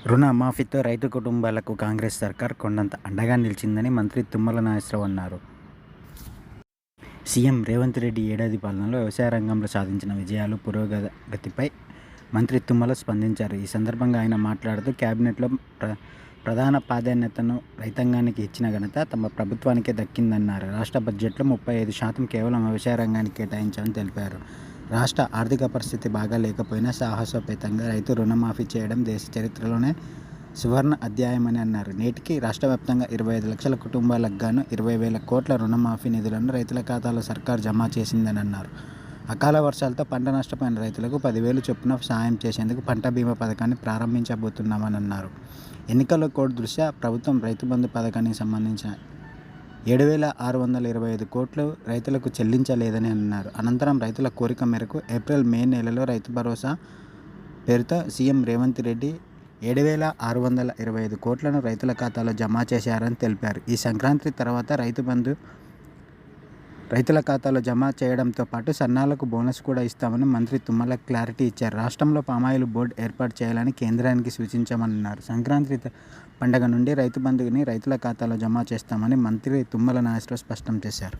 రుణమాఫీతో రైతు కుటుంబాలకు కాంగ్రెస్ సర్కార్ కొండంత అండగా నిలిచిందని మంత్రి తుమ్మల నాగేశ్వరరావు అన్నారు. సీఎం రేవంత్ రెడ్డి ఏడాది పాలనలో వ్యవసాయ రంగంలో సాధించిన విజయాలు, పురోగతిపై మంత్రి తుమ్మల స్పందించారు. ఈ సందర్భంగా ఆయన మాట్లాడుతూ కేబినెట్లో ప్రధాన ప్రాధాన్యతను రైతాంగానికి ఇచ్చిన ఘనత తమ ప్రభుత్వానికే దక్కిందన్నారు. రాష్ట్ర బడ్జెట్లో 35% కేవలం వ్యవసాయ రంగానికి కేటాయించామని తెలిపారు. రాష్ట్ర ఆర్థిక పరిస్థితి బాగా లేకపోయినా సాహసోపేతంగా రైతు రుణమాఫీ చేయడం దేశ చరిత్రలోనే సువర్ణ అధ్యాయమని అన్నారు. నేటికి రాష్ట్ర వ్యాప్తంగా 25 లక్షల కుటుంబాలకు గాను 20,000 కోట్ల రుణమాఫీ నిధులను రైతుల ఖాతాలో సర్కారు జమ చేసిందని అన్నారు. అకాల వర్షాలతో పంట నష్టపోయిన రైతులకు 10,000 చొప్పున సాయం చేసేందుకు పంట బీమా పథకాన్ని ప్రారంభించబోతున్నామని అన్నారు. ఎన్నికల కోడ్ దృష్ట్యా ప్రభుత్వం రైతు బంధు పథకానికి సంబంధించిన 7,625 కోట్లు రైతులకు చెల్లించలేదని అన్నారు. అనంతరం రైతుల కోరిక మేరకు ఏప్రిల్, మే నెలలో రైతు భరోసా పేరుతో సీఎం రేవంత్ రెడ్డి 7,625 కోట్లను రైతుల ఖాతాలో జమ చేశారని తెలిపారు. ఈ సంక్రాంతి తర్వాత రైతు బంధు రైతుల ఖాతాలో జమ చేయడంతో పాటు సన్నాలకు బోనస్ కూడా ఇస్తామని మంత్రి తుమ్మల క్లారిటీ ఇచ్చారు. రాష్ట్రంలో పామాయిల్ బోర్డు ఏర్పాటు చేయాలని కేంద్రానికి సూచించామన్నారు. సంక్రాంతి పండుగ నుండి రైతు బంధుని రైతుల ఖాతాలో జమ చేస్తామని మంత్రి తుమ్మల నాగేశ్వరరావు స్పష్టం చేశారు.